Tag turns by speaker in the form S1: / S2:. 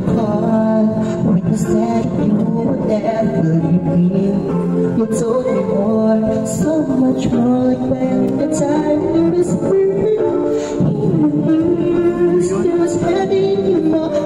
S1: call when you said you would never leave. You told me more, so much more, like when the time was free. It was heavy in your